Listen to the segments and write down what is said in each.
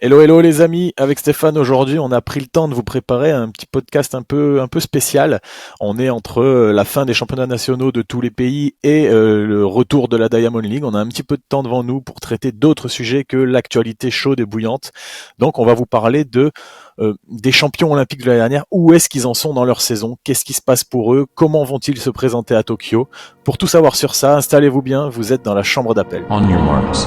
Hello, hello les amis, avec Stéphane aujourd'hui, on a pris le temps de vous préparer un petit podcast un peu spécial. On est entre la fin des championnats nationaux de tous les pays et le retour de la Diamond League. On a un petit peu de temps devant nous pour traiter d'autres sujets que l'actualité chaude et bouillante. Donc on va vous parler des champions olympiques de l'année dernière. Où est-ce qu'ils en sont dans leur saison? Qu'est-ce qui se passe pour eux? Comment vont-ils se présenter à Tokyo? Pour tout savoir sur ça, installez-vous bien, vous êtes dans la chambre d'appel. On your marks.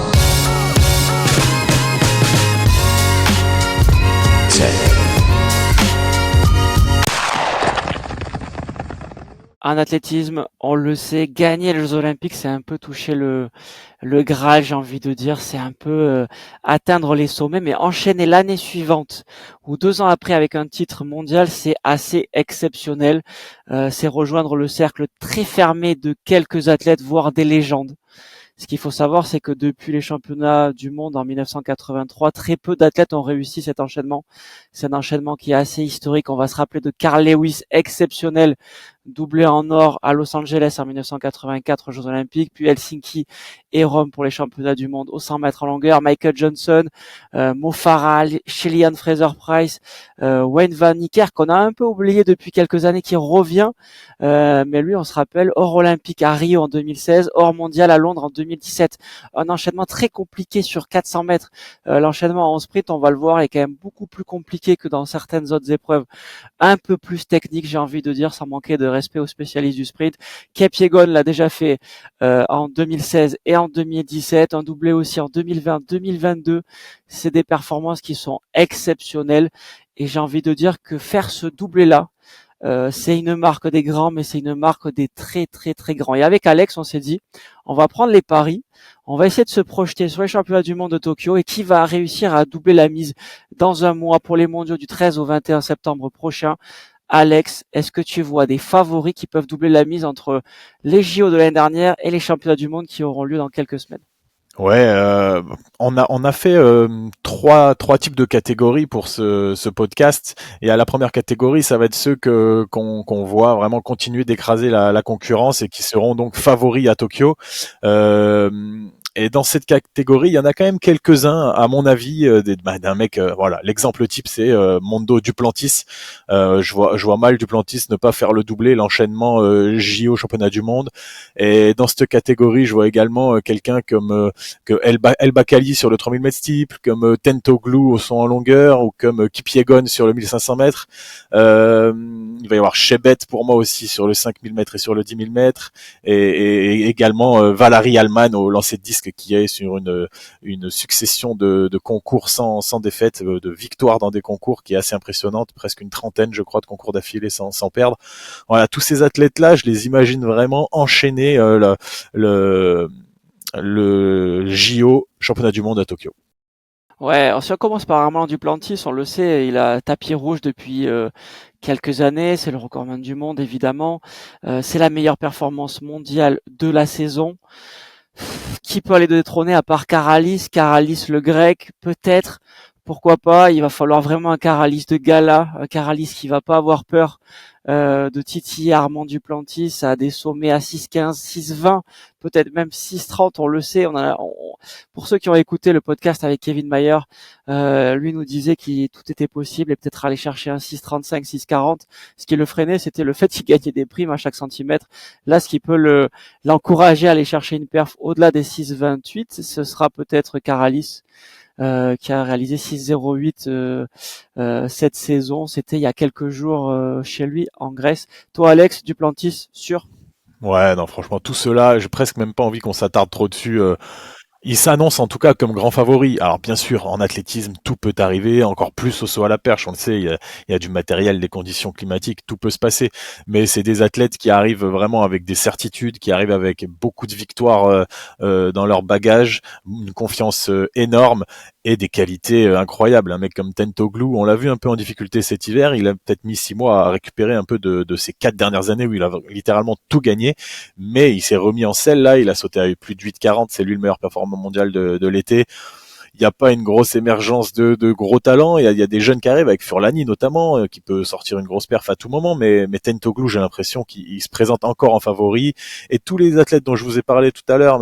En athlétisme, on le sait, gagner les Jeux Olympiques, c'est un peu toucher le Graal, j'ai envie de dire. C'est un peu atteindre les sommets, mais enchaîner l'année suivante ou 2 ans après avec un titre mondial, c'est assez exceptionnel. C'est rejoindre le cercle très fermé de quelques athlètes, voire des légendes. Ce qu'il faut savoir, c'est que depuis les championnats du monde en 1983, très peu d'athlètes ont réussi cet enchaînement. C'est un enchaînement qui est assez historique. On va se rappeler de Carl Lewis, exceptionnel, doublé en or à Los Angeles en 1984 aux Jeux Olympiques, puis Helsinki et Rome pour les championnats du monde au 100 mètres en longueur. Michael Johnson, Mo Farah, Shelly-Ann Fraser-Price, Wayne Van Niekerk, qu'on a un peu oublié depuis quelques années, qui revient. Mais lui, on se rappelle, hors olympique à Rio en 2016, hors mondial à Londres en 2017. Un enchaînement très compliqué sur 400 mètres. L'enchaînement en sprint, on va le voir, est quand même beaucoup plus compliqué que dans certaines autres épreuves. Un peu plus technique, j'ai envie de dire, sans manquer de respect aux spécialistes du sprint. Kipyegon l'a déjà fait en 2016 et en 2017, un doublé aussi en 2020-2022. C'est des performances qui sont exceptionnelles et j'ai envie de dire que faire ce doublé-là, c'est une marque des grands, mais c'est une marque des très très très grands. Et avec Alex, on s'est dit, on va prendre les paris, on va essayer de se projeter sur les championnats du monde de Tokyo et qui va réussir à doubler la mise dans un mois pour les mondiaux du 13 au 21 septembre prochain. Alex, est-ce que tu vois des favoris qui peuvent doubler la mise entre les JO de l'année dernière et les championnats du monde qui auront lieu dans quelques semaines? Ouais, on a fait trois types de catégories pour ce podcast. Et à la première catégorie, ça va être ceux qu'on voit vraiment continuer d'écraser la concurrence et qui seront donc favoris à Tokyo. Euh, et dans cette catégorie, il y en a quand même quelques-uns, à mon avis, d'un mec. Voilà, l'exemple type, c'est Mondo Duplantis. Je vois mal Duplantis ne pas faire le doublé, l'enchaînement JO championnat du monde. Et dans cette catégorie, je vois également quelqu'un comme que El Bakali sur le 3000 mètres steeple, comme Tentoglou au saut en longueur, ou comme Kipyegon sur le 1500 mètres. Il va y avoir Chebet pour moi aussi sur le 5000 mètres et sur le 10 000 mètres, et également Valérie Allman au lancer de disque qui est sur une succession de concours sans défaite, de victoires dans des concours qui est assez impressionnante, presque une trentaine je crois de concours d'affilée sans perdre. Voilà, tous ces athlètes-là, je les imagine vraiment enchaîner le JO championnat du monde à Tokyo. Ouais, si on commence par Armand Duplantis, on le sait, il a tapis rouge depuis quelques années, c'est le recordman du monde évidemment, c'est la meilleure performance mondiale de la saison. Qui peut aller détrôner à part Karalis le grec, peut-être, pourquoi pas, il va falloir vraiment un Karalis de gala, un Karalis qui va pas avoir peur de titiller Armand Duplantis à des sommets à 6,15, 6,20, peut-être même 6,30, on le sait. Pour ceux qui ont écouté le podcast avec Kevin Mayer, lui nous disait que tout était possible et peut-être aller chercher un 6,35, 6,40. Ce qui le freinait, c'était le fait qu'il gagnait des primes à chaque centimètre. Là, ce qui peut l'encourager à aller chercher une perf au-delà des 6,28, ce sera peut-être Karalis. Qui a réalisé 6,08 cette saison. C'était il y a quelques jours chez lui en Grèce. Toi, Alex, Duplantis, sûr? Ouais, non, franchement, tout cela, j'ai presque même pas envie qu'on s'attarde trop dessus. Il s'annonce en tout cas comme grand favori. Alors bien sûr, en athlétisme, tout peut arriver, encore plus au saut à la perche. On le sait, il y a du matériel, des conditions climatiques, tout peut se passer. Mais c'est des athlètes qui arrivent vraiment avec des certitudes, qui arrivent avec beaucoup de victoires dans leur bagage, une confiance énorme et des qualités incroyables. Un mec comme Tentoglou, on l'a vu un peu en difficulté cet hiver, il a peut-être mis 6 mois à récupérer un peu de ses 4 dernières années où il a littéralement tout gagné, mais il s'est remis en selle là, il a sauté à plus de 8,40, c'est lui le meilleur performant mondial de l'été. il n'y a pas une grosse émergence de gros talents. Il y a des jeunes qui arrivent avec Furlani notamment, qui peut sortir une grosse perf à tout moment, mais Tentoglou, j'ai l'impression qu'il se présente encore en favori. Et tous les athlètes dont je vous ai parlé tout à l'heure,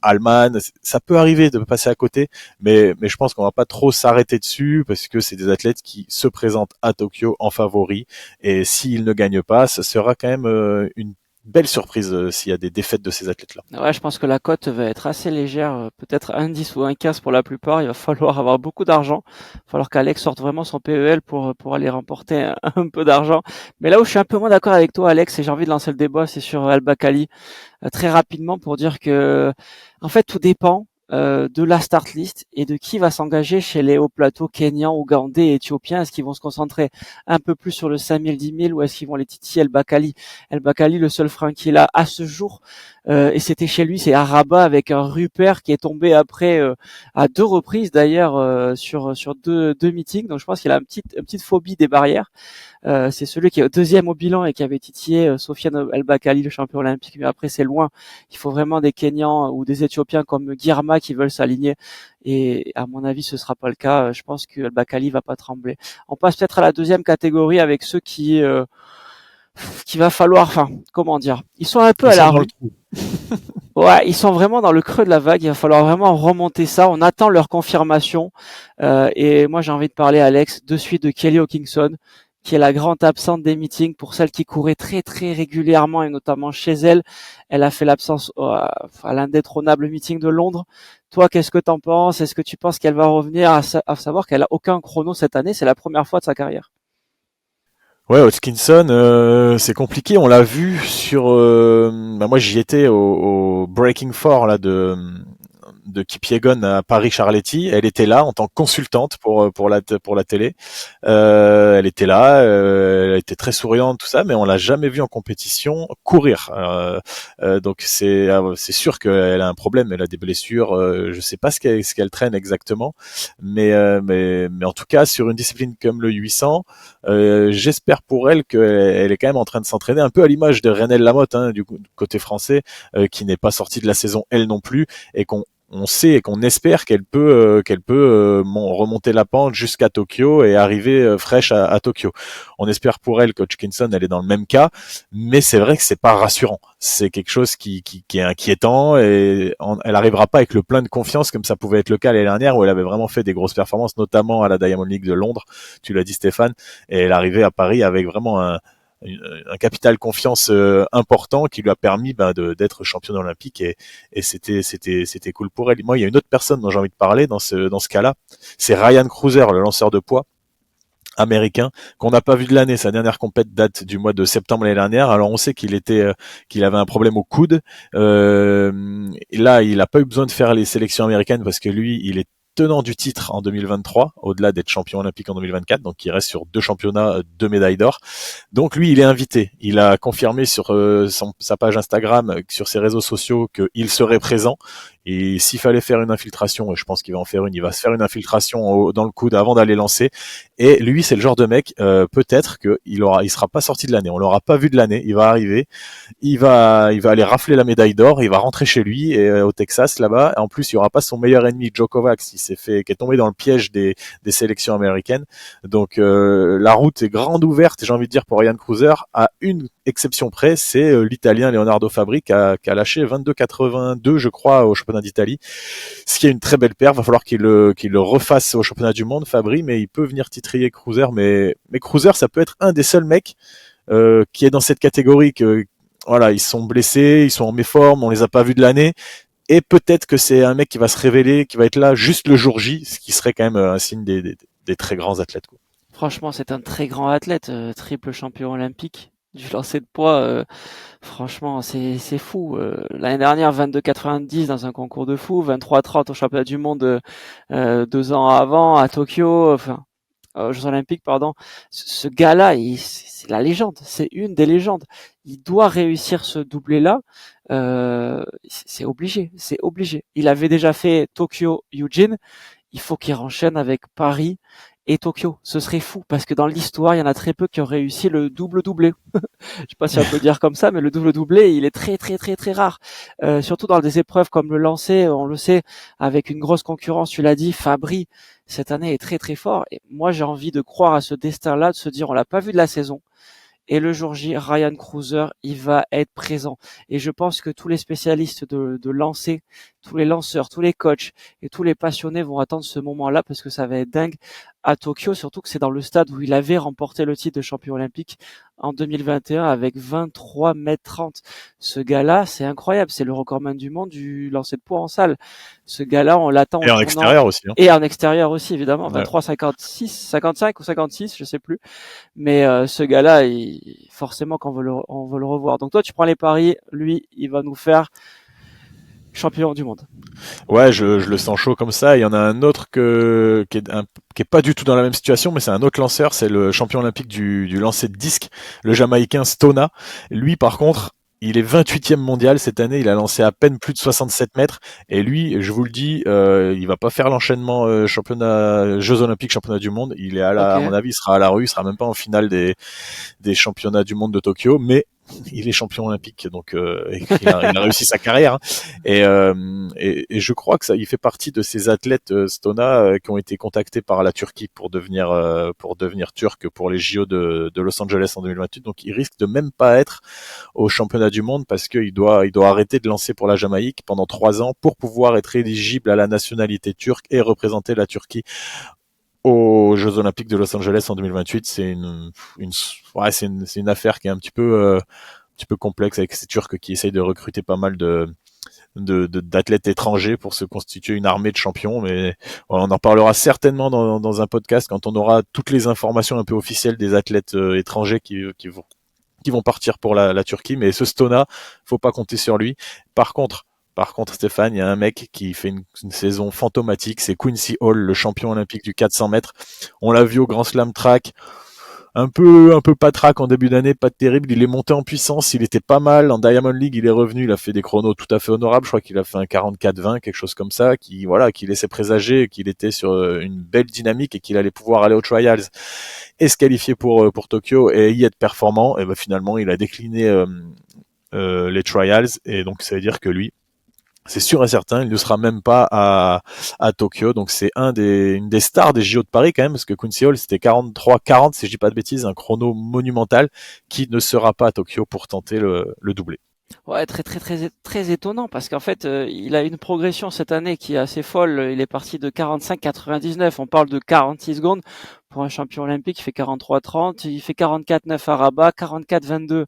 Alman, ça peut arriver de passer à côté, mais je pense qu'on va pas trop s'arrêter dessus parce que c'est des athlètes qui se présentent à Tokyo en favori. Et s'ils ne gagnent pas, ce sera quand même une belle surprise s'il y a des défaites de ces athlètes-là. Ouais, je pense que la cote va être assez légère, peut-être 1,10 ou 1,15 pour la plupart. Il va falloir avoir beaucoup d'argent. Il va falloir qu'Alex sorte vraiment son PEL pour aller remporter un peu d'argent. Mais là où je suis un peu moins d'accord avec toi, Alex, et j'ai envie de lancer le débat, c'est sur Al Bakkali, très rapidement pour dire que, en fait, tout dépend de la start list et de qui va s'engager chez les hauts plateaux kenyans, ougandais et éthiopiens. Est-ce qu'ils vont se concentrer un peu plus sur le 5000, 10 000 ou est-ce qu'ils vont les titiller El Bakkali? El Bakkali, le seul frein qu'il a à ce jour, et c'était chez lui, c'est à Rabat avec un Rupert qui est tombé après à 2 reprises d'ailleurs sur deux meetings. Donc je pense qu'il a une petite phobie des barrières. C'est celui qui est deuxième au bilan et qui avait titillé Sofiane El Bakkali, le champion olympique. Mais après, c'est loin. Il faut vraiment des Kenyans ou des Éthiopiens comme Girma qui veulent s'aligner. Et à mon avis, ce sera pas le cas. Je pense que El Bakkali va pas trembler. On passe peut-être à la deuxième catégorie avec ceux qui va falloir, enfin, comment dire, ils sont un peu Ils à la sont dans le rue. trou. Ouais, ils sont vraiment dans le creux de la vague. Il va falloir vraiment remonter ça. On attend leur confirmation. Et moi, j'ai envie de parler, Alex, de suite de Kelly Hawkinson, qui est la grande absente des meetings pour celle qui courait très très régulièrement et notamment chez elle. Elle a fait l'absence à l'indétrônable meeting de Londres. Toi, qu'est-ce que t'en penses? Est-ce que tu penses qu'elle va revenir à savoir qu'elle a aucun chrono cette année? C'est la première fois de sa carrière. Ouais, Hodgkinson, c'est compliqué. On l'a vu sur. Moi, j'y étais au Breaking Four là de Kipyegon à Paris-Charletti. Elle était là en tant que consultante pour la télé. Elle était là, elle était très souriante, tout ça, mais on l'a jamais vue en compétition courir. Donc c'est sûr qu'elle a un problème, elle a des blessures. Je sais pas ce qu'elle traîne exactement, mais en tout cas sur une discipline comme le 800, j'espère pour elle qu'elle est quand même en train de s'entraîner un peu à l'image de Renelle Lamotte, hein, du côté français, qui n'est pas sortie de la saison elle non plus, et qu'on sait et qu'on espère qu'elle peut remonter la pente jusqu'à Tokyo et arriver fraîche à Tokyo. On espère pour elle qu'Hodgkinson elle est dans le même cas, mais c'est vrai que c'est pas rassurant. C'est quelque chose qui est inquiétant et elle arrivera pas avec le plein de confiance comme ça pouvait être le cas l'année dernière où elle avait vraiment fait des grosses performances, notamment à la Diamond League de Londres. Tu l'as dit Stéphane, et elle arrivait à Paris avec vraiment un capital confiance important qui lui a permis d'être championne olympique et c'était cool pour elle. Moi, il y a une autre personne dont j'ai envie de parler dans ce cas-là, c'est Ryan Cruiser, le lanceur de poids américain qu'on n'a pas vu de l'année. Sa dernière compète date du mois de septembre l'année dernière. Alors on sait qu'il avait un problème au coude. Et là, il n'a pas eu besoin de faire les sélections américaines parce que lui, il est tenant du titre en 2023, au-delà d'être champion olympique en 2024, donc il reste sur 2 championnats, 2 médailles d'or. Donc lui, il est invité. Il a confirmé sur sa page Instagram, sur ses réseaux sociaux, qu'il serait présent. Et s'il fallait faire une infiltration, et je pense qu'il va en faire une, il va se faire une infiltration dans le coude avant d'aller lancer. Et lui, c'est le genre de mec, peut-être il sera pas sorti de l'année. On l'aura pas vu de l'année. Il va arriver, il va aller rafler la médaille d'or, il va rentrer chez lui et au Texas là-bas. En plus, il y aura pas son meilleur ennemi Djokovic qui est tombé dans le piège des sélections américaines. Donc la route est grande ouverte, j'ai envie de dire pour Ryan Cruiser, à une exception près, c'est l'Italien Leonardo Fabri qui a lâché 22,82 je crois au championnat d'Italie, ce qui est une très belle paire. Va falloir qu'il le refasse au championnat du monde Fabri, mais il peut venir titiller Cruiser. Mais Cruiser, ça peut être un des seuls mecs qui est dans cette catégorie que voilà, ils sont blessés, ils sont en méforme, on les a pas vus de l'année. Et peut-être que c'est un mec qui va se révéler, qui va être là juste le jour J, ce qui serait quand même un signe des très grands athlètes, quoi. Franchement, c'est un très grand athlète, triple champion olympique du lancer de poids. Franchement, c'est fou. L'année dernière, 22,90 dans un concours de fou, 23,30 au championnat du monde 2 ans avant à Tokyo, enfin aux Jeux Olympiques, pardon. Ce gars-là, c'est la légende. C'est une des légendes. Il doit réussir ce doublé-là. C'est obligé. C'est obligé. Il avait déjà fait Tokyo, Eugene. Il faut qu'il enchaîne avec Paris et Tokyo. Ce serait fou parce que dans l'histoire, il y en a très peu qui ont réussi le double doublé. Je sais pas si on peut dire comme ça, mais le double doublé, il est très très très très rare. Surtout dans des épreuves comme le lancer, on le sait, avec une grosse concurrence. Tu l'as dit, Fabry cette année est très très fort. Et moi, j'ai envie de croire à ce destin-là, de se dire, on l'a pas vu de la saison. Et le jour J, Ryan Cruiser, il va être présent. Et je pense que tous les spécialistes de lancer, tous les lanceurs, tous les coachs et tous les passionnés vont attendre ce moment-là parce que ça va être dingue à Tokyo, surtout que c'est dans le stade où il avait remporté le titre de champion olympique en 2021 avec 23 mètres 30. Ce gars-là, c'est incroyable. C'est le recordman du monde du lancer de poids en salle. Ce gars-là, on l'attend Et au en tournant. extérieur aussi. Hein. Et en extérieur aussi, évidemment. Ouais. 23, 56, 55 ou 56, je sais plus. Mais ce gars-là, forcément on veut le revoir. Donc toi, tu prends les paris, lui, il va nous faire champion du monde. Ouais, je le sens chaud comme ça. Il y en a un autre qui est pas du tout dans la même situation, mais c'est un autre lanceur. C'est le champion olympique du lancer de disque, le Jamaïcain Stona. Lui, par contre, il est 28e mondial cette année. Il a lancé à peine plus de 67 mètres. Et lui, je vous le dis, il va pas faire l'enchaînement championnat, Jeux olympiques, championnat du monde. Il est à mon Ok. avis, il sera à la rue. Il sera même pas en finale des championnats du monde de Tokyo, mais il est champion olympique, donc il a réussi sa carrière. Hein. Et je crois que ça, il fait partie de ces athlètes Stona qui ont été contactés par la Turquie pour devenir turc pour les JO de Los Angeles en 2028. Donc il risque de même pas être au championnat du monde parce qu'il doit arrêter de lancer pour la Jamaïque pendant 3 ans pour pouvoir être éligible à la nationalité turque et représenter la Turquie aux Jeux Olympiques de Los Angeles en 2028. C'est une affaire qui est un petit peu complexe avec ces Turcs qui essayent de recruter pas mal d'athlètes étrangers pour se constituer une armée de champions. Mais on en parlera certainement dans un podcast quand on aura toutes les informations un peu officielles des athlètes étrangers qui vont partir pour la Turquie. Mais ce Stona, faut pas compter sur lui. Par contre, Stéphane, il y a un mec qui fait une saison fantomatique, c'est Quincy Hall, le champion olympique du 400 mètres. On l'a vu au Grand Slam Track, un peu patraque en début d'année, pas terrible. Il est monté en puissance, il était pas mal. En Diamond League, il est revenu, il a fait des chronos tout à fait honorables. Je crois qu'il a fait un 44-20, quelque chose comme ça, qui laissait présager qu'il était sur une belle dynamique et qu'il allait pouvoir aller aux trials et se qualifier pour Tokyo et y être performant. Et ben finalement, il a décliné les trials et donc ça veut dire que lui, c'est sûr et certain, il ne sera même pas à Tokyo. Donc c'est une des stars des JO de Paris quand même, parce que Quincy Hall c'était 43-40, si je dis pas de bêtises, un chrono monumental qui ne sera pas à Tokyo pour tenter le doublé. Ouais, très très très très étonnant parce qu'en fait, il a une progression cette année qui est assez folle. Il est parti de 45-99. On parle de 46 secondes pour un champion olympique. Il fait 43-30. Il fait 44-9 à Rabat, 44-22.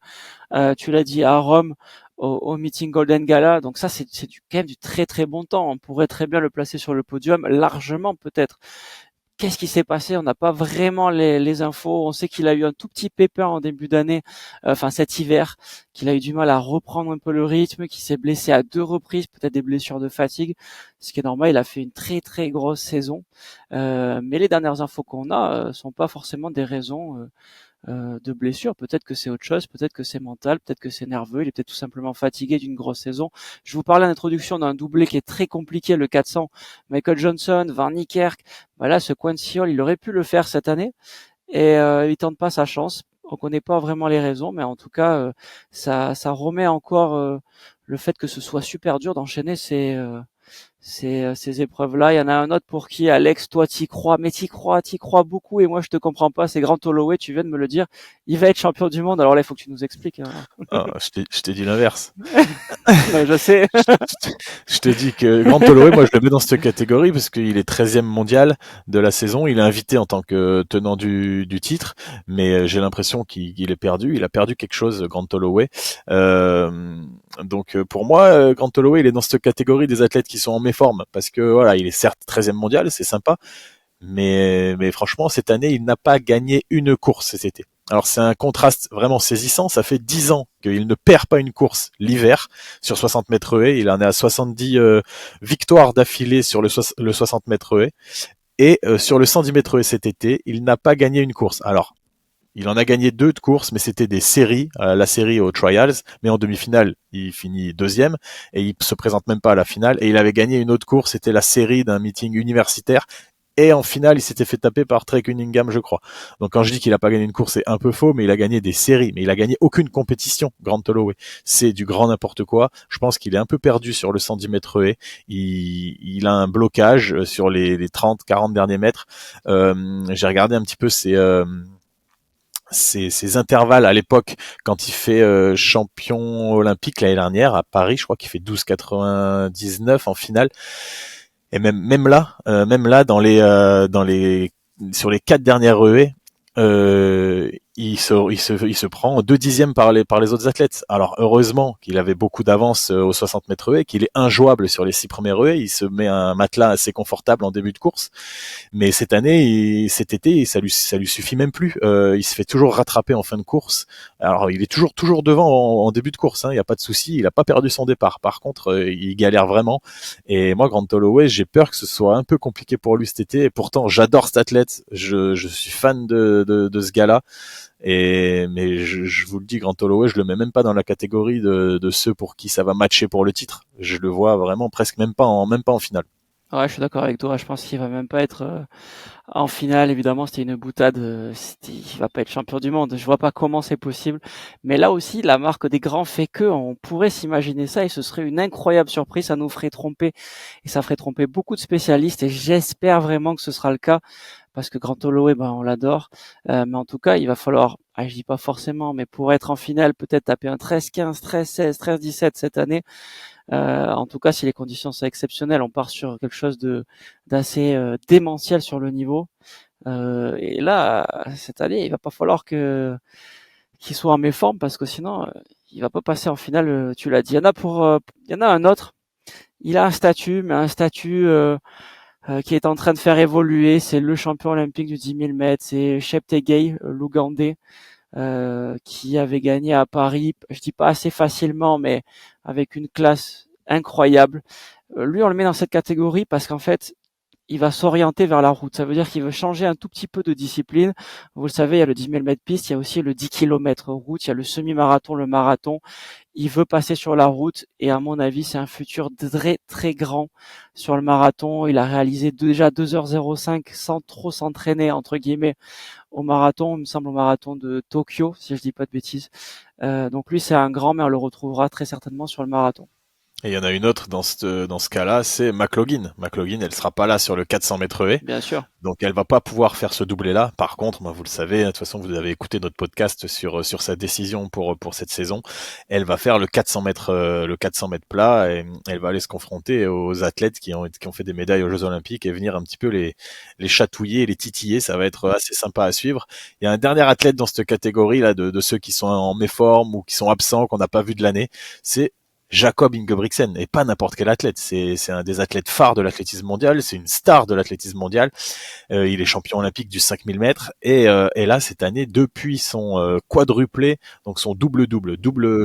Tu l'as dit à Rome au meeting Golden Gala. Donc ça, c'est quand même du très très bon temps. On pourrait très bien le placer sur le podium, largement peut-être. Qu'est-ce qui s'est passé? On n'a pas vraiment les infos. On sait qu'il a eu un tout petit pépin en début d'année, enfin cet hiver, qu'il a eu du mal à reprendre un peu le rythme, qu'il s'est blessé à 2 reprises, peut-être des blessures de fatigue, ce qui est normal. Il a fait une très très grosse saison, mais les dernières infos qu'on a sont pas forcément des raisons de blessure. Peut-être que c'est autre chose, peut-être que c'est mental, peut-être que c'est nerveux, il est peut-être tout simplement fatigué d'une grosse saison. Je vous parlais en introduction d'un doublé qui est très compliqué, le 400. Michael Johnson, Van Niekerk, voilà, ce Quincy Hall, il aurait pu le faire cette année et il tente pas sa chance. On connaît pas vraiment les raisons, mais en tout cas, ça remet encore le fait que ce soit super dur d'enchaîner ces épreuves-là. Il y en a un autre pour qui, Alex, toi, t'y crois, mais t'y crois beaucoup, et moi, je te comprends pas. C'est Grant Holloway, tu viens de me le dire. Il va être champion du monde. Alors là, il faut que tu nous expliques. Hein. Ah, je t'ai dit l'inverse. Ouais, je sais. Je te dis que Grant Holloway, moi je le mets dans cette catégorie parce qu'il est 13e mondial de la saison. Il est invité en tant que tenant du titre, mais j'ai l'impression qu'il est perdu. Il a perdu quelque chose, Grant Holloway. Donc pour moi, Grant Holloway, il est dans cette catégorie des athlètes qui sont en méforme parce que voilà, il est certes 13e mondial, c'est sympa, mais franchement, cette année, il n'a pas gagné une course cet été. Alors c'est un contraste vraiment saisissant, ça fait 10 ans qu'il ne perd pas une course l'hiver sur 60 mètres haies, il en est à 70 victoires d'affilée sur le 60 mètres haies, et sur le 110 mètres haies cet été, il n'a pas gagné une course. Alors, il en a gagné 2 de courses, mais c'était des séries, la série aux trials, mais en demi-finale, il finit 2e, et il se présente même pas à la finale, et il avait gagné une autre course, c'était la série d'un meeting universitaire, et en finale, il s'était fait taper par Trey Cunningham, je crois. Donc quand je dis qu'il a pas gagné une course, c'est un peu faux, mais il a gagné des séries, mais il a gagné aucune compétition, Grant Holloway. C'est du grand n'importe quoi. Je pense qu'il est un peu perdu sur le 110 mètres haies. Il a un blocage sur les 30, 40 derniers mètres. J'ai regardé un petit peu ses intervalles à l'époque quand il fait champion olympique l'année dernière à Paris, je crois qu'il fait 12,99 en finale. Et même là dans les sur les 4 dernières ruées, il se prend 2/10 par les autres athlètes. Alors heureusement qu'il avait beaucoup d'avance aux 60 mètres haies, qu'il est injouable sur les 6 premières haies. Il se met un matelas assez confortable en début de course. Mais cet été, ça lui suffit même plus. Il se fait toujours rattraper en fin de course. Alors il est toujours devant en début de course. Il n'y a pas de souci. Il n'a pas perdu son départ. Par contre, il galère vraiment. Et moi, Grant Holloway, j'ai peur que ce soit un peu compliqué pour lui cet été. Et pourtant, j'adore cet athlète. Je suis fan de ce gars-là. Mais je vous le dis, Grant Holloway, je le mets même pas dans la catégorie de ceux pour qui ça va matcher pour le titre. Je le vois vraiment presque même pas en finale. Ouais, je suis d'accord avec toi. Je pense qu'il va même pas être en finale. Évidemment, c'était une boutade. Il va pas être champion du monde. Je vois pas comment c'est possible. Mais là aussi, la marque des grands fait que on pourrait s'imaginer ça et ce serait une incroyable surprise. Ça nous ferait tromper et ça ferait tromper beaucoup de spécialistes. Et j'espère vraiment que ce sera le cas parce que Grant Holloway, ben, on l'adore. Mais en tout cas, il va falloir, je dis pas forcément, mais pour être en finale, peut-être taper un 13-15, 13-16, 13-17 cette année. En tout cas, si les conditions sont exceptionnelles, on part sur quelque chose d'assez démentiel sur le niveau. Et là, cette année, il va pas falloir qu'il soit en méforme parce que sinon, il va pas passer en finale. Tu l'as dit. Il y en a un autre. Il a un statut, mais un statut qui est en train de faire évoluer. C'est le champion olympique du 10 000 mètres. C'est Cheptegei, l'Ougandais, qui avait gagné à Paris. Je dis pas assez facilement, mais avec une classe incroyable. Lui, on le met dans cette catégorie parce qu'en fait, il va s'orienter vers la route. Ça veut dire qu'il veut changer un tout petit peu de discipline. Vous le savez, il y a le 10 000 mètres piste, il y a aussi le 10 km route, il y a le semi-marathon, le marathon. Il veut passer sur la route et à mon avis, c'est un futur très très grand sur le marathon. Il a réalisé déjà 2h05 sans trop s'entraîner, entre guillemets, au marathon, il me semble au marathon de Tokyo, si je dis pas de bêtises. Donc lui, c'est un grand, mais on le retrouvera très certainement sur le marathon. Et il y en a une autre dans ce cas-là, c'est McLaughlin. McLaughlin, elle sera pas là sur le 400 mètres haies, Bien sûr. donc elle va pas pouvoir faire ce doublé-là. Par contre, moi, vous le savez, de toute façon, vous avez écouté notre podcast sur sa décision pour cette saison. Elle va faire le 400 mètres plat et elle va aller se confronter aux athlètes qui ont fait des médailles aux Jeux Olympiques et venir un petit peu les chatouiller, les titiller. Ça va être assez sympa à suivre. Il y a un dernier athlète dans cette catégorie là de ceux qui sont en méforme ou qui sont absents qu'on n'a pas vu de l'année. C'est Jakob Ingebrigtsen, et pas n'importe quel athlète. C'est un des athlètes phares de l'athlétisme mondial. C'est une star de l'athlétisme mondial. Il est champion olympique du 5000 mètres. Et là, cette année, depuis son quadruplé, donc son double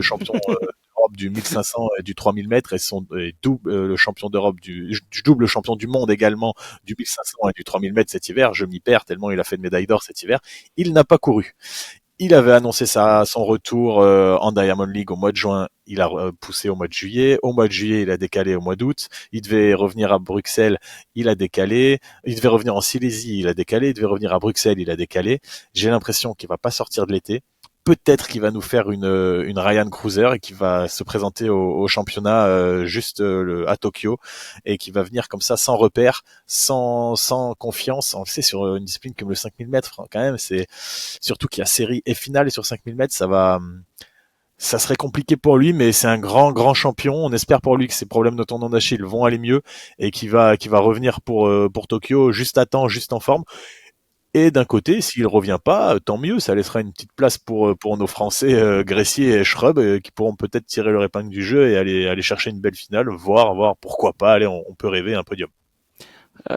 champion d'Europe du 1500 et du 3000 mètres et son le champion d'Europe du double champion du monde également du 1500 et du 3000 mètres cet hiver. Je m'y perds tellement il a fait de médaille d'or cet hiver. Il n'a pas couru. Il avait annoncé son retour en Diamond League au mois de juin. Il a poussé au mois de juillet. Au mois de juillet, il a décalé au mois d'août. Il devait revenir à Bruxelles. Il a décalé. Il devait revenir en Silésie. Il a décalé. Il devait revenir à Bruxelles. Il a décalé. J'ai l'impression qu'il va pas sortir de l'été. Peut-être qu'il va nous faire une Ryan Cruiser et qu'il va se présenter au championnat juste à Tokyo et qui va venir comme ça sans repère, sans confiance. On le sait sur une discipline comme le 5000 mètres quand même, c'est surtout qu'il y a série et finale et sur 5000 mètres, ça serait compliqué pour lui, mais c'est un grand champion. On espère pour lui que ses problèmes de tendon d'Achille vont aller mieux et qu'il va revenir pour Tokyo juste à temps, juste en forme. Et d'un côté, s'il revient pas, tant mieux, ça laissera une petite place pour nos Français Gressier et Schrub qui pourront peut-être tirer leur épingle du jeu et aller chercher une belle finale, voir pourquoi pas, allez, on peut rêver un podium.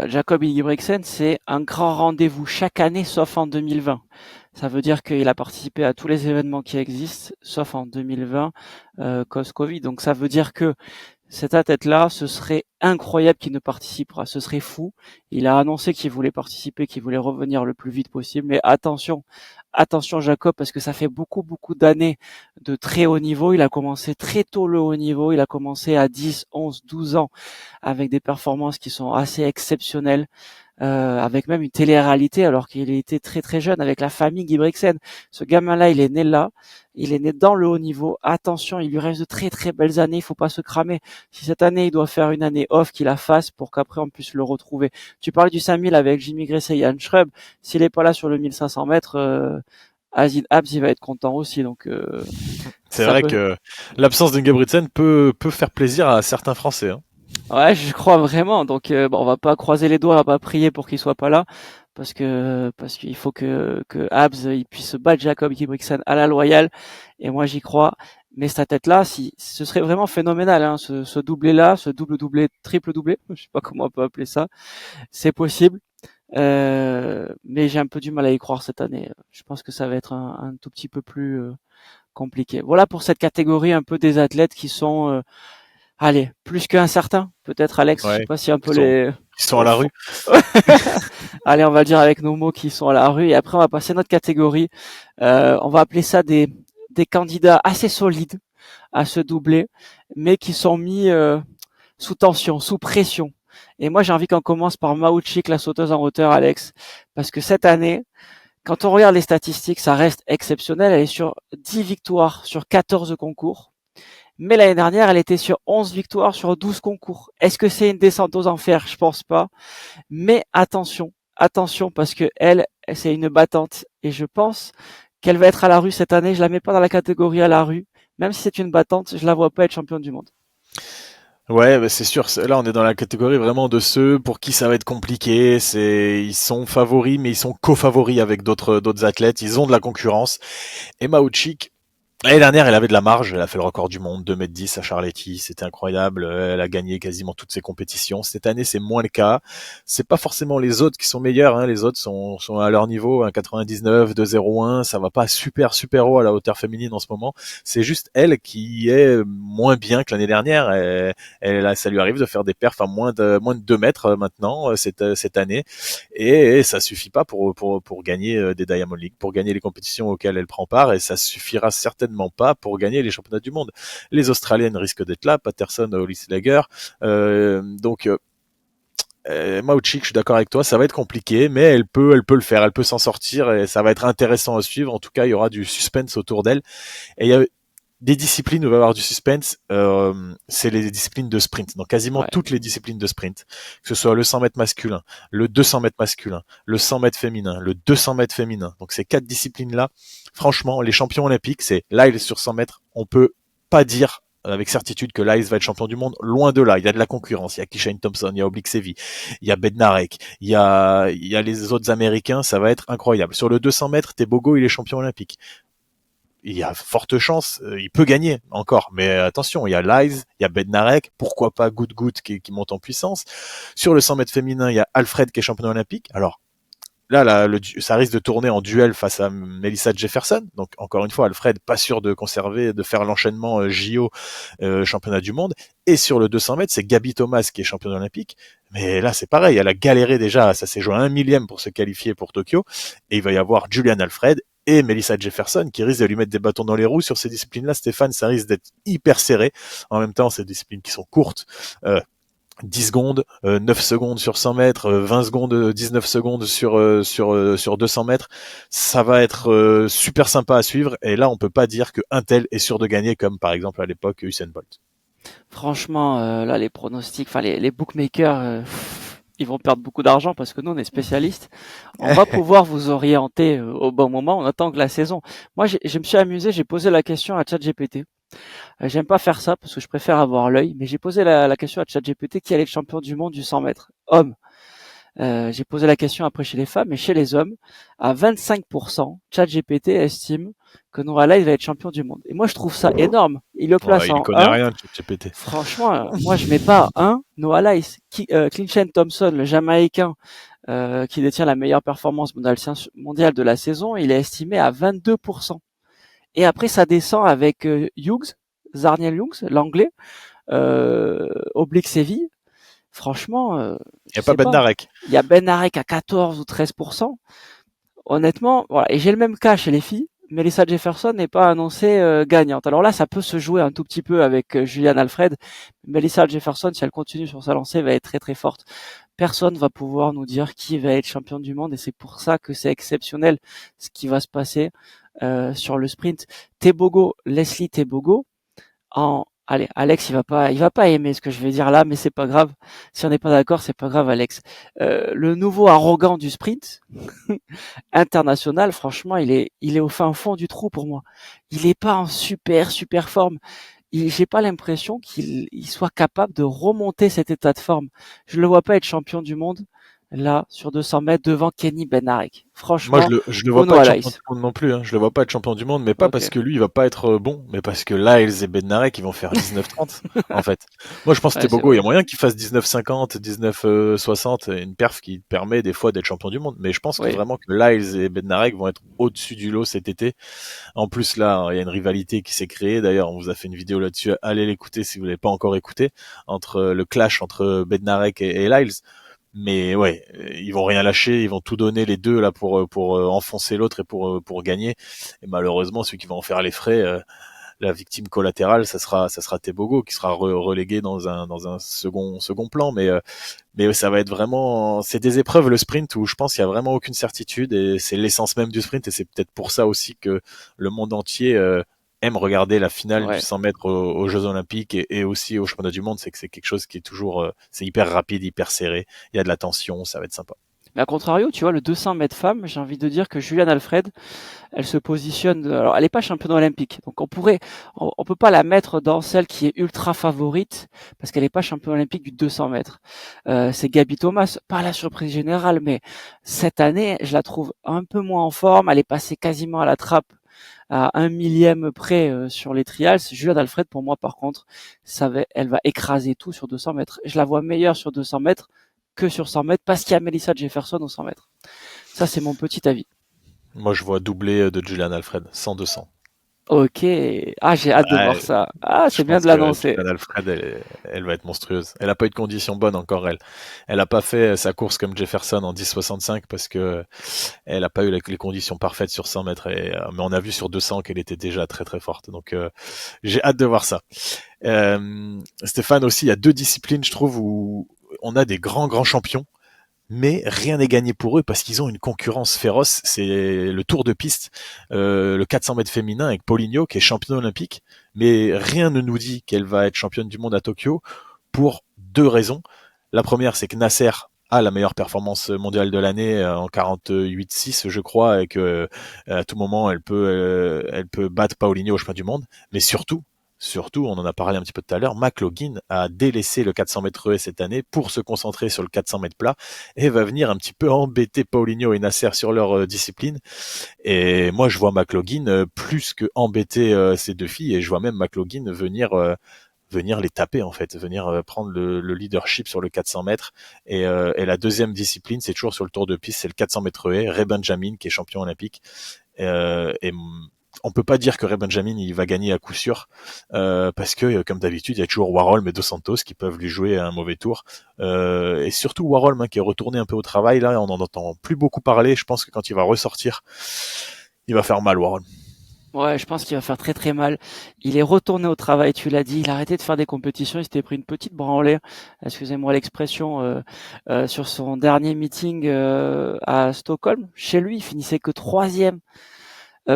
Jakob Ingebrigtsen, c'est un grand rendez-vous chaque année, sauf en 2020. Ça veut dire qu'il a participé à tous les événements qui existent, sauf en 2020, cause Covid. Donc ça veut dire que cet athlète-là, ce serait incroyable qu'il ne participe pas. Ce serait fou. Il a annoncé qu'il voulait participer, qu'il voulait revenir le plus vite possible. Mais attention Jacob, parce que ça fait beaucoup d'années de très haut niveau. Il a commencé très tôt le haut niveau. Il a commencé à 10, 11, 12 ans avec des performances qui sont assez exceptionnelles. avec même une télé-réalité alors qu'il était très très jeune avec la famille Guy Brixen. Ce gamin-là, il est né là, il est né dans le haut niveau. Attention, il lui reste de très très belles années, il faut pas se cramer. Si cette année il doit faire une année off, qu'il la fasse pour qu'après on puisse le retrouver. Tu parlais du 5000 avec Jimmy Gressé et Yann Schrub, s'il est pas là sur le 1500 mètres, Azid Habs il va être content aussi, donc C'est ça vrai peut. que l'absence d'Ingebrigtsen peut faire plaisir à certains Français, hein. Ouais, je crois vraiment. Donc, bon, on va pas croiser les doigts, on va pas prier pour qu'il soit pas là, parce qu'il faut que Habs il puisse battre Jacob Ingebrigtsen à la loyale. Et moi, j'y crois. Mais sa tête là, si ce serait vraiment phénoménal, hein, ce doublé là, ce double doublé, triple doublé, je sais pas comment on peut appeler ça. C'est possible. Mais j'ai un peu du mal à y croire cette année. Je pense que ça va être un tout petit peu plus compliqué. Voilà pour cette catégorie un peu des athlètes qui sont allez, plus qu'incertain, peut-être Alex, je sais Ouais, pas si un peu ils sont, les. ils sont à la rue. Allez, on va le dire avec nos mots qui sont à la rue et après on va passer à notre catégorie. On va appeler ça des candidats assez solides à se doubler, mais qui sont mis sous tension, sous pression. Et moi j'ai envie qu'on commence par Maouchik, la sauteuse en hauteur, Alex, parce que cette année, quand on regarde les statistiques, ça reste exceptionnel. Elle est sur 10 victoires sur 14 concours. Mais l'année dernière, elle était sur 11 victoires sur 12 concours. Est-ce que c'est une descente aux enfers? Je pense pas. Mais attention, attention, parce que elle, c'est une battante. Et je pense qu'elle va être à la rue cette année. Je la mets pas dans la catégorie à la rue. Même si c'est une battante, je la vois pas être championne du monde. Ouais, bah c'est sûr. Là, on est dans la catégorie vraiment de ceux pour qui ça va être compliqué. Ils sont favoris, mais ils sont co-favoris avec d'autres athlètes. Ils ont de la concurrence. Et Maouchik, l'année dernière, elle avait de la marge. Elle a fait le record du monde, 2,10 m à Charletti. C'était incroyable. Elle a gagné quasiment toutes ses compétitions. Cette année, c'est moins le cas. C'est pas forcément les autres qui sont meilleurs, hein. Les autres sont à leur niveau, 1,99, 2,01. Ça va pas super haut à la hauteur féminine en ce moment. C'est juste elle qui est moins bien que l'année dernière. Ça lui arrive de faire des perfs à moins de 2 mètres maintenant, cette année. Et ça suffit pas pour gagner des Diamond League, pour gagner les compétitions auxquelles elle prend part, et ça suffira certainement pas pour gagner les championnats du monde. Les Australiennes risquent d'être là, Patterson, Hollis Lager, donc Maouchik, je suis d'accord avec toi, ça va être compliqué, mais elle peut le faire, elle peut s'en sortir, et ça va être intéressant à suivre. En tout cas, il y aura du suspense autour d'elle, et il y a des disciplines où il va y avoir du suspense, c'est les disciplines de sprint. Dans quasiment Ouais. toutes les disciplines de sprint, que ce soit le 100 mètres masculin, le 200 mètres masculin, le 100 mètres féminin, le 200 mètres féminin. Donc ces 4 disciplines-là, franchement, les champions olympiques, c'est Lyles sur 100 mètres. On peut pas dire avec certitude que Lyles va être champion du monde. Loin de là, il y a de la concurrence. Il y a Kishane Thompson, il y a Oblixevi, il y a Bednarek, il y a les autres Américains. Ça va être incroyable. Sur le 200 mètres, Tebogo, il est champion olympique. Il y a forte chance, il peut gagner encore. Mais attention, il y a Lies, il y a Bednarek, pourquoi pas Good qui monte en puissance. Sur le 100 mètres féminin, il y a Alfred qui est champion olympique. Alors là, ça risque de tourner en duel face à Melissa Jefferson. Donc encore une fois, Alfred pas sûr de faire l'enchaînement JO championnat du monde. Et sur le 200 mètres, c'est Gabi Thomas qui est championne olympique. Mais là, c'est pareil, elle a galéré déjà. Ça s'est joué à 1 millième pour se qualifier pour Tokyo. Et il va y avoir Julian Alfred et Melissa Jefferson qui risquent de lui mettre des bâtons dans les roues sur ces disciplines-là. Stéphane, ça risque d'être hyper serré. En même temps, c'est des disciplines qui sont courtes. 10 secondes, 9 secondes sur 100 mètres, 20 secondes, 19 secondes sur 200 mètres. Ça va être super sympa à suivre. Et là, on peut pas dire qu'un tel est sûr de gagner comme par exemple à l'époque Usain Bolt. Franchement, là, les pronostics, enfin les bookmakers, ils vont perdre beaucoup d'argent parce que nous, on est spécialistes. On va pouvoir vous orienter au bon moment. On attend que la saison. Moi, je me suis amusé. J'ai posé la question à ChatGPT. J'aime pas faire ça parce que je préfère avoir l'œil. Mais j'ai posé la question à ChatGPT qui allait être champion du monde du 100 mètres homme. J'ai posé la question après chez les femmes et chez les hommes, à 25%, ChatGPT estime que Noah Lyles va être champion du monde. Et moi, je trouve ça énorme. Il le place Ouais, il en connaît 1. rien de GPT. Franchement, moi, je mets pas 1. Noah Lyles, Clinton Thompson, le Jamaïcain, qui détient la meilleure performance mondiale de la saison, il est estimé à 22%. Et après, ça descend avec Hughes, Zarniel Hughes, l'anglais, Oblique-Séville. Franchement, Il n'y je a pas sais pas. Bednarek. Il y a Ben Arek à 14 ou 13%. Honnêtement, voilà. Et j'ai le même cas chez les filles. Melissa Jefferson n'est pas annoncée gagnante. Alors là, ça peut se jouer un tout petit peu avec Julian Alfred. Melissa Jefferson, si elle continue sur sa lancée, va être très très forte. Personne va pouvoir nous dire qui va être champion du monde et c'est pour ça que c'est exceptionnel ce qui va se passer sur le sprint. Leslie Tebogo, allez, Alex, il va pas aimer ce que je vais dire là, mais c'est pas grave. Si on n'est pas d'accord, c'est pas grave, Alex. Le nouveau arrogant du sprint international, franchement, il est au fin fond du trou pour moi. Il est pas en super forme. J'ai pas l'impression qu'il soit capable de remonter cet état de forme. Je le vois pas être champion du monde là sur 200 mètres devant Kenny Benarek. Moi, Franchement, je le vois Bono pas être champion du Alice. monde non plus. Hein. Je le vois pas être champion du monde, mais pas Ok, parce que lui, il va pas être bon, mais parce que Lyles et Bednarek, ils vont faire 19-30, en fait. Moi, je pense que ouais, c'est Tebogo, il y a vrai. moyen qu'il fasse 19-50, 19-60, une perf qui permet des fois d'être champion du monde. Mais je pense que Oui, vraiment que Lyles et Bednarek vont être au-dessus du lot cet été. En plus, là, il y a une rivalité qui s'est créée. D'ailleurs, on vous a fait une vidéo là-dessus. Allez l'écouter si vous l'avez pas encore écouté. Entre le clash entre Bednarek et Lyles. Mais ouais, ils vont rien lâcher, ils vont tout donner les deux là pour enfoncer l'autre et pour gagner. Et malheureusement, celui qui va en faire les frais, la victime collatérale, ça sera Tebogo qui sera relégué dans un second plan. Mais ça va être vraiment, c'est des épreuves le sprint où je pense qu'il y a vraiment aucune certitude et c'est l'essence même du sprint et c'est peut-être pour ça aussi que le monde entier aime regarder la finale du ouais. 100 mètres aux Jeux Olympiques et aussi aux Championnats du Monde, c'est que c'est quelque chose qui est toujours, c'est hyper rapide, hyper serré, il y a de la tension, ça va être sympa. Mais à contrario, tu vois, le 200 mètres femme, j'ai envie de dire que Juliane Alfred, elle se positionne. Alors, elle n'est pas championne olympique, donc on peut pas la mettre dans celle qui est ultra favorite parce qu'elle n'est pas championne olympique du 200 mètres. C'est Gaby Thomas, pas la surprise générale, mais cette année, je la trouve un peu moins en forme. Elle est passée quasiment à la trappe à un millième près sur les trials. Juliane Alfred, pour moi, par contre, elle va écraser tout sur 200 mètres. Je la vois meilleure sur 200 mètres que sur 100 mètres parce qu'il y a Melissa Jefferson au 100 mètres. Ça, c'est mon petit avis. Moi, je vois doubler de Julian Alfred, 100-200. Ok. Ah, j'ai hâte de voir Ouais, ça. Ah, je c'est bien pense de que l'annoncer. Julian Alfred, elle va être monstrueuse. Elle a pas eu de conditions bonnes encore, elle. Elle a pas fait sa course comme Jefferson en 10,65 parce que elle a pas eu les conditions parfaites sur 100 mètres. Mais on a vu sur 200 qu'elle était déjà très très forte. Donc j'ai hâte de voir ça. Stéphane aussi, il y a deux disciplines, je trouve, où on a des grands champions mais rien n'est gagné pour eux parce qu'ils ont une concurrence féroce. C'est le Tour de piste, le 400 mètres féminin avec Paulinho qui est championne olympique, mais rien ne nous dit qu'elle va être championne du monde à Tokyo pour deux raisons. La première, c'est que Nasser a la meilleure performance mondiale de l'année en 48,6 je crois et que à tout moment elle peut battre Paulinho au chemin du monde, mais surtout, on en a parlé un petit peu tout à l'heure, McLaughlin a délaissé le 400 mètres haies cette année pour se concentrer sur le 400 mètres plat et va venir un petit peu embêter Paulinho et Nasser sur leur discipline. Et moi, je vois McLaughlin plus que embêter ces deux filles et je vois même McLaughlin venir les taper en fait, venir prendre le leadership sur le 400 mètres. Et la deuxième discipline, c'est toujours sur le tour de piste, c'est le 400 mètres haies. Ray Benjamin qui est champion olympique. Et on peut pas dire que Ray Benjamin il va gagner à coup sûr parce que comme d'habitude il y a toujours Warhol et Dos Santos qui peuvent lui jouer un mauvais tour et surtout Warhol qui est retourné un peu au travail là on en entend plus beaucoup parler. Je pense que quand il va ressortir il va faire mal Warhol. Ouais, je pense qu'il va faire très très mal. Il est retourné au travail, tu l'as dit. Il a arrêté de faire des compétitions. Il s'était pris une petite branlée, excusez-moi l'expression, sur son dernier meeting à Stockholm. Chez lui, il finissait que troisième.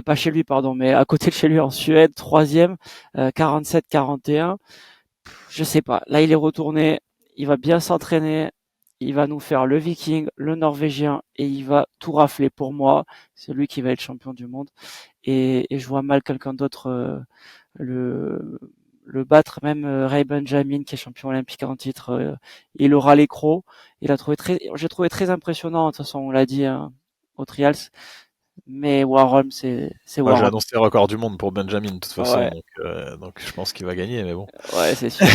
Pas chez lui, pardon, mais à côté de chez lui en Suède, troisième, 47-41. Je sais pas. Là, il est retourné. Il va bien s'entraîner. Il va nous faire le Viking, le Norvégien, et il va tout rafler. Pour moi, c'est lui qui va être champion du monde. Et je vois mal quelqu'un d'autre le le battre. Même Ray Benjamin, qui est champion olympique en titre, il aura les crocs. J'ai trouvé très impressionnant. De toute façon, on l'a dit hein, au Trials. Mais Warholm, c'est Moi j'ai Warholm. annoncé le record du monde pour Benjamin de toute façon Ouais, donc je pense qu'il va gagner mais bon. ouais, c'est sûr.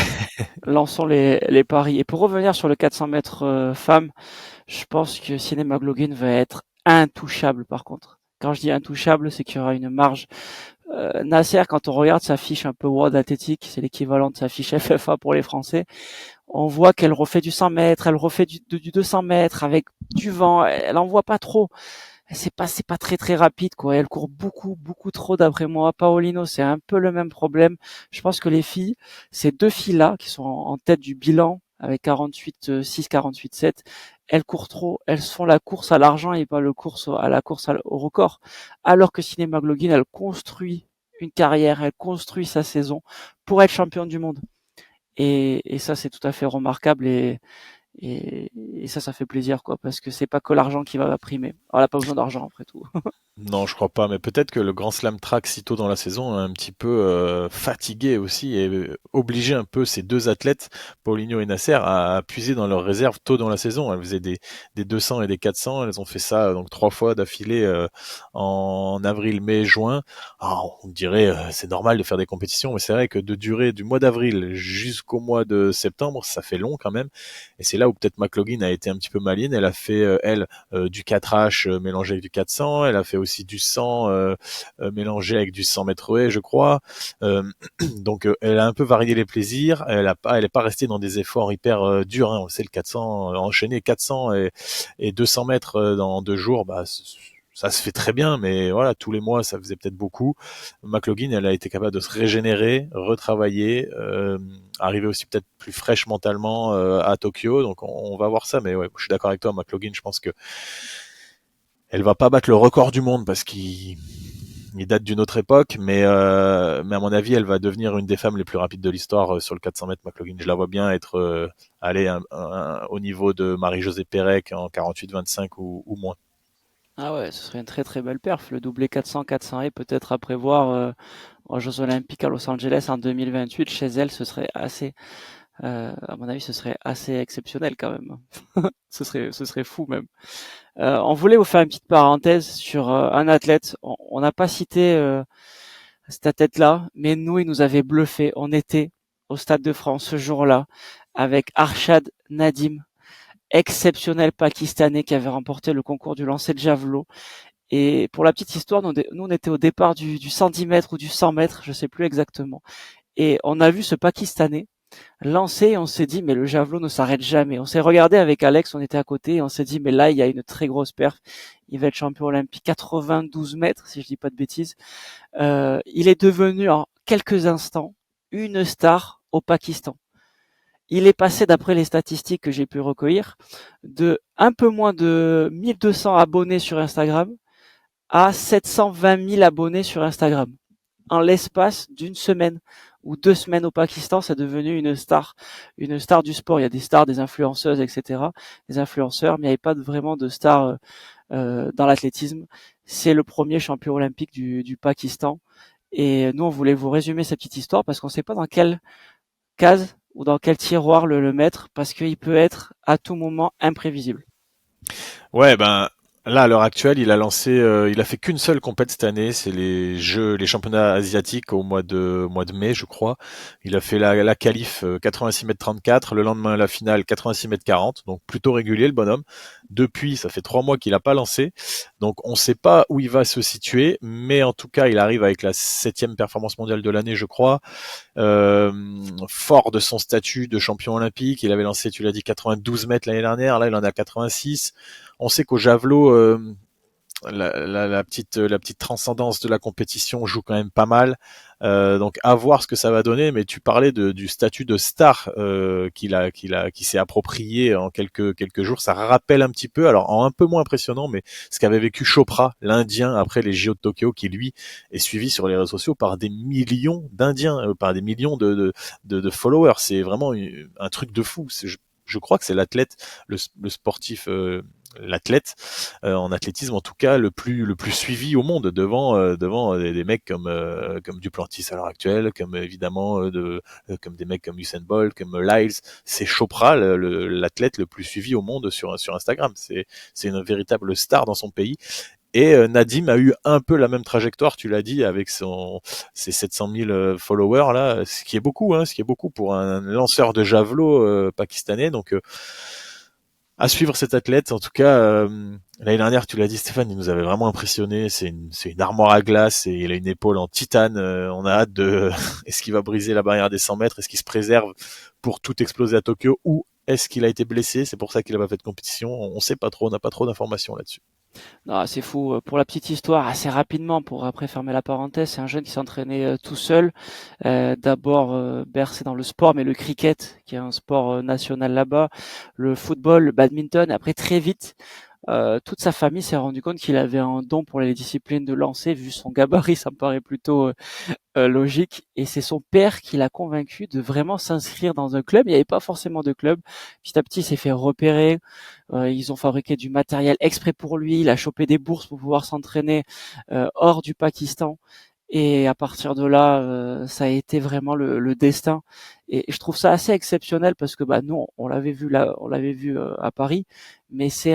Lançons les paris. Et pour revenir sur le 400 mètres femmes, je pense que Ciné McLaughlin va être intouchable par contre. Quand je dis intouchable, c'est qu'il y aura une marge. Nasser, quand on regarde sa fiche un peu World Athletic, c'est l'équivalent de sa fiche FFA pour les Français, on voit qu'elle refait du 100 mètres, elle refait du 200 mètres avec du vent, elle en voit pas trop. c'est pas très très rapide quoi. Elle court beaucoup trop d'après moi. Paolino, c'est un peu le même problème. Je pense que les filles, ces deux filles là qui sont en tête du bilan avec 48-6, 48-7, elles courent trop. Elles font la course à l'argent et pas la course au record. Alors que Sydney McLaughlin, elle construit une carrière, elle construit sa saison pour être championne du monde. Et ça, c'est tout à fait remarquable et ça fait plaisir, quoi, parce que c'est pas que l'argent qui va primer. Alors, elle a pas besoin d'argent, après tout. Non, je crois pas, mais peut-être que le Grand Slam Track si tôt dans la saison a un petit peu fatigué aussi et obligé un peu ces deux athlètes, Paulinho et Nasser, à puiser dans leurs réserves tôt dans la saison. Elles faisaient des 200 et des 400, elles ont fait ça donc 3 fois d'affilée en avril, mai, juin. Alors, on dirait c'est normal de faire des compétitions, mais c'est vrai que de durer du mois d'avril jusqu'au mois de septembre, ça fait long quand même. Et c'est là où peut-être McLaughlin a été un petit peu maligne. Elle a fait elle du 4H mélangé avec du 400. Elle a fait aussi du 100 mélangé avec du 100 mètres haies, je crois. Euh, donc elle a un peu varié les plaisirs. Elle est pas restée dans des efforts hyper durs. Hein. On sait le 400, enchaîner 400 et 200 mètres dans 2 jours, bah ça se fait très bien, mais voilà, tous les mois, ça faisait peut-être beaucoup. McLaughlin, elle a été capable de se régénérer, retravailler, arriver aussi peut-être plus fraîche mentalement à Tokyo. Donc on va voir ça, mais ouais, je suis d'accord avec toi, McLaughlin, je pense que elle va pas battre le record du monde parce qu'il date d'une autre époque, mais à mon avis, elle va devenir une des femmes les plus rapides de l'histoire sur le 400 mètres. McLaughlin, je la vois bien être aller au niveau de Marie-Josée Pérec en 48-25 ou moins. Ah ouais, ce serait une très très belle perf. Le doublé 400-400 et peut-être à prévoir aux Jeux Olympiques à Los Angeles en 2028 chez elle, ce serait assez, à mon avis, ce serait assez exceptionnel quand même. Ce serait fou même. On voulait vous faire une petite parenthèse sur un athlète. On n'a pas cité cette athlète-là, mais nous, il nous avait bluffé. On était au Stade de France ce jour-là avec Arshad Nadim, exceptionnel pakistanais qui avait remporté le concours du lancer de javelot. Et pour la petite histoire, nous on était au départ du 110 mètres ou du 100 mètres, je sais plus exactement. Et on a vu ce Pakistanais lancer et on s'est dit, mais le javelot ne s'arrête jamais. On s'est regardé avec Alex, on était à côté et on s'est dit, mais là, il y a une très grosse perf. Il va être champion olympique 92 mètres, si je dis pas de bêtises. Il est devenu en quelques instants une star au Pakistan. Il est passé, d'après les statistiques que j'ai pu recueillir, de un peu moins de 1200 abonnés sur Instagram à 720 000 abonnés sur Instagram. En l'espace d'une semaine ou 2 semaines au Pakistan, c'est devenu une star du sport. Il y a des stars, des influenceuses, etc., des influenceurs, mais il n'y avait pas vraiment de stars dans l'athlétisme. C'est le premier champion olympique du Pakistan. Et nous, on voulait vous résumer cette petite histoire parce qu'on ne sait pas dans quelle case ou dans quel tiroir le mettre parce qu'il peut être à tout moment imprévisible. Ouais, ben là à l'heure actuelle, il a fait qu'une seule compète cette année, c'est les championnats asiatiques au mois de mai, je crois. Il a fait la qualif 86 mètres 34, le lendemain la finale 86 mètres 40, donc plutôt régulier le bonhomme. Depuis, ça fait 3 mois qu'il a pas lancé, donc on ne sait pas où il va se situer, mais en tout cas, il arrive avec la septième performance mondiale de l'année, je crois. Euh, Fort de son statut de champion olympique, il avait lancé, tu l'as dit, 92 mètres l'année dernière, là il en a 86. On sait qu'au javelot, la petite transcendance de la compétition joue quand même pas mal. Donc à voir ce que ça va donner. Mais tu parlais du statut de star qui s'est approprié en quelques jours. Ça rappelle un petit peu, alors en un peu moins impressionnant, mais ce qu'avait vécu Chopra, l'Indien, après les JO de Tokyo, qui lui est suivi sur les réseaux sociaux par des millions d'Indiens, par des millions de followers. C'est vraiment un truc de fou. Je crois que c'est le sportif, l'athlète en athlétisme en tout cas le plus suivi au monde devant des mecs comme Duplantis à l'heure actuelle, comme évidemment comme des mecs comme Usain Bolt, comme Lyles. C'est Chopra l'athlète le plus suivi au monde sur Instagram. C'est une véritable star dans son pays. Et Nadim a eu un peu la même trajectoire, tu l'as dit, avec ses 700 000 followers là, ce qui est beaucoup, hein, ce qui est beaucoup pour un lanceur de javelot pakistanais. Donc à suivre cet athlète. En tout cas, l'année dernière, tu l'as dit, Stéphane, il nous avait vraiment impressionné. C'est une armoire à glace et il a une épaule en titane. On a hâte de. Est-ce qu'il va briser la barrière des 100 mètres? Est-ce qu'il se préserve pour tout exploser à Tokyo? Ou est-ce qu'il a été blessé? C'est pour ça qu'il n'a pas fait de compétition. On ne sait pas trop. On n'a pas trop d'informations là-dessus. Non, c'est fou. Pour la petite histoire, assez rapidement, pour après fermer la parenthèse, c'est un jeune qui s'entraînait tout seul. D'abord bercé dans le sport, mais le cricket, qui est un sport national là-bas, le football, le badminton. Après, très vite, toute sa famille s'est rendu compte qu'il avait un don pour les disciplines de lancer. Vu son gabarit, ça me paraît plutôt logique. Et c'est son père qui l'a convaincu de vraiment s'inscrire dans un club. Il n'y avait pas forcément de club. Petit à petit, il s'est fait repérer. Ils ont fabriqué du matériel exprès pour lui. Il a chopé des bourses pour pouvoir s'entraîner hors du Pakistan. Et à partir de là, ça a été vraiment le destin. Et je trouve ça assez exceptionnel parce que bah nous, on l'avait vu là, on l'avait vu à Paris, mais c'est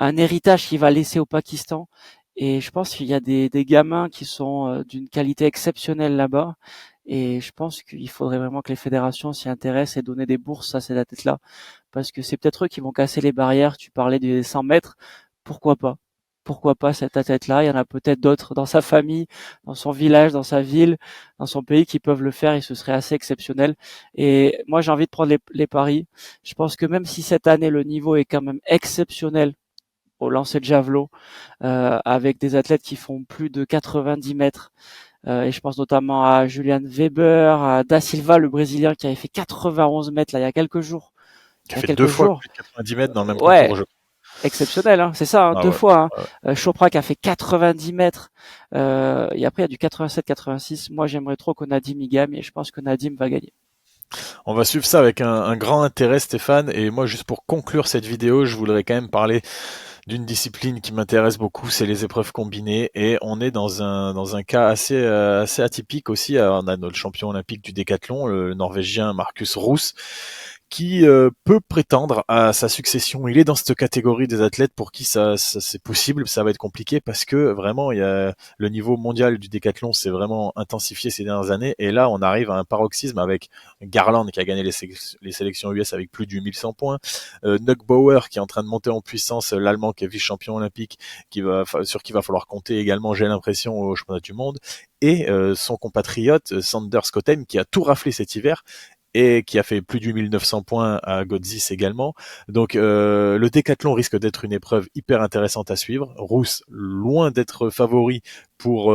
un héritage qu'il va laisser au Pakistan. Et je pense qu'il y a des gamins qui sont d'une qualité exceptionnelle là-bas. Et je pense qu'il faudrait vraiment que les fédérations s'y intéressent et donner des bourses à ces athlètes-là. Parce que c'est peut-être eux qui vont casser les barrières. Tu parlais des 100 mètres. Pourquoi pas? Pourquoi pas cet athlète-là? Il y en a peut-être d'autres dans sa famille, dans son village, dans sa ville, dans son pays qui peuvent le faire et ce serait assez exceptionnel. Et moi, j'ai envie de prendre les paris. Je pense que même si cette année, le niveau est quand même exceptionnel au lancer de javelot, avec des athlètes qui font plus de 90 mètres. Et je pense notamment à Julian Weber, à Da Silva, le Brésilien, qui avait fait 91 mètres là il y a quelques jours. Qui Il a y a fait 2 quelques fois jours. plus de 90 mètres dans le même Ouais, concours, je crois. exceptionnel, hein, c'est ça, hein, Ah deux ouais. fois. Hein. Ouais. Chopra qui a fait 90 mètres. Et après, il y a du 87-86. Moi, j'aimerais trop que Nadim y gagne et je pense que Nadim va gagner. On va suivre ça avec un grand intérêt, Stéphane. Et moi, juste pour conclure cette vidéo, je voudrais quand même parler d'une discipline qui m'intéresse beaucoup, c'est les épreuves combinées. Et on est dans un cas assez atypique aussi. Alors, on a notre champion olympique du décathlon, le Norvégien Marcus Roos, qui peut prétendre à sa succession. Il est dans cette catégorie des athlètes pour qui ça c'est possible. Ça va être compliqué parce que vraiment, il y a le niveau mondial du décathlon s'est vraiment intensifié ces dernières années. Et là, on arrive à un paroxysme avec Garland qui a gagné les sélections US avec plus de 8100 points, Bauer qui est en train de monter en puissance, l'Allemand qui est vice-champion olympique, sur qui va falloir compter également, j'ai l'impression, au championnat du monde, et son compatriote Sander Schottheim qui a tout raflé cet hiver et qui a fait plus de 8900 points à Godzis également. Donc le décathlon risque d'être une épreuve hyper intéressante à suivre. Rousse, loin d'être favori pour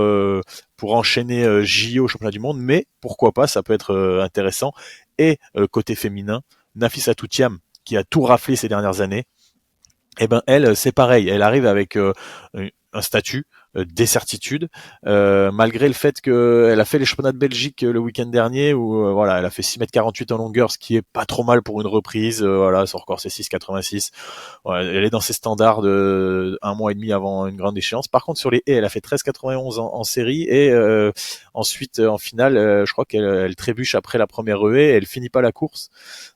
enchaîner JO championnat du monde, mais pourquoi pas, ça peut être intéressant. Et côté féminin, Nafisa Toutiam, qui a tout raflé ces dernières années, eh ben elle, c'est pareil, elle arrive avec un statut, des certitudes, malgré le fait qu'elle a fait les championnats de Belgique le week-end dernier où voilà, elle a fait 6,48 m en longueur, ce qui est pas trop mal pour une reprise. Voilà, son record c'est 6,86. Ouais, elle est dans ses standards de un mois et demi avant une grande échéance. Par contre, sur les haies, elle a fait 13,91 en série et ensuite en finale, je crois qu'elle trébuche après la première haie, elle finit pas la course.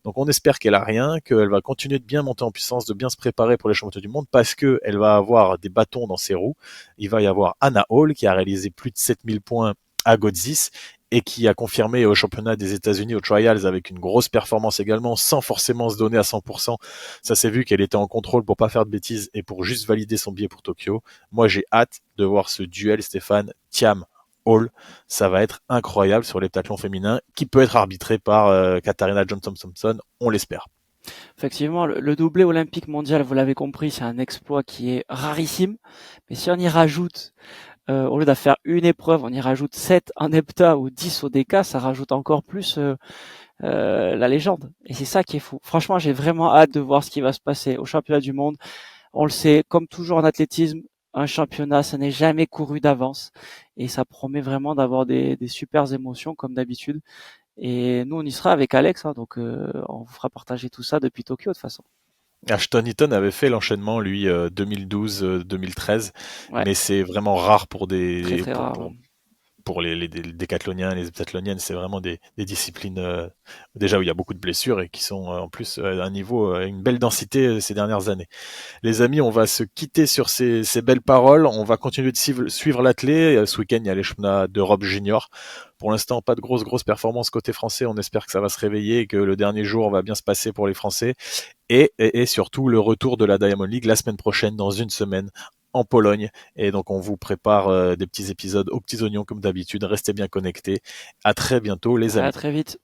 Donc on espère qu'elle a rien, qu'elle va continuer de bien monter en puissance, de bien se préparer pour les championnats du monde parce que elle va avoir des bâtons dans ses roues. Il va y avoir Anna Hall qui a réalisé plus de 7000 points à Godzis et qui a confirmé au championnat des États-Unis aux Trials avec une grosse performance également, sans forcément se donner à 100%. Ça s'est vu qu'elle était en contrôle pour pas faire de bêtises et pour juste valider son billet pour Tokyo. Moi, j'ai hâte de voir ce duel, Stéphane, Thiam Hall. Ça va être incroyable sur l'heptathlon féminin qui peut être arbitré par Katharina Johnson-Thompson, on l'espère. Effectivement, le doublé olympique mondial, vous l'avez compris, c'est un exploit qui est rarissime. Mais si on y rajoute, au lieu d'en faire une épreuve, on y rajoute 7 en hepta ou 10 au DK, ça rajoute encore plus la légende. Et c'est ça qui est fou. Franchement, j'ai vraiment hâte de voir ce qui va se passer au championnat du monde. On le sait, comme toujours en athlétisme, un championnat, ça n'est jamais couru d'avance. Et ça promet vraiment d'avoir des super émotions, comme d'habitude. Et nous, on y sera avec Alex, hein, donc on vous fera partager tout ça depuis Tokyo de toute façon. Ashton Eaton avait fait l'enchaînement, lui, 2012-2013, Ouais, mais c'est vraiment rare très très rare. pour les décathloniens et les heptathloniennes. C'est vraiment des disciplines déjà où il y a beaucoup de blessures et qui sont en plus à un niveau, une belle densité ces dernières années. Les amis, on va se quitter sur ces belles paroles. On va continuer de suivre l'athlé. Ce week-end, il y a les championnats d'Europe junior. Pour l'instant, pas de grosses performances côté français. On espère que ça va se réveiller et que le dernier jour va bien se passer pour les Français. Et surtout le retour de la Diamond League la semaine prochaine, dans une semaine, en Pologne. Et donc, on vous prépare des petits épisodes aux petits oignons comme d'habitude. Restez bien connectés. À très bientôt, les À amis. très vite.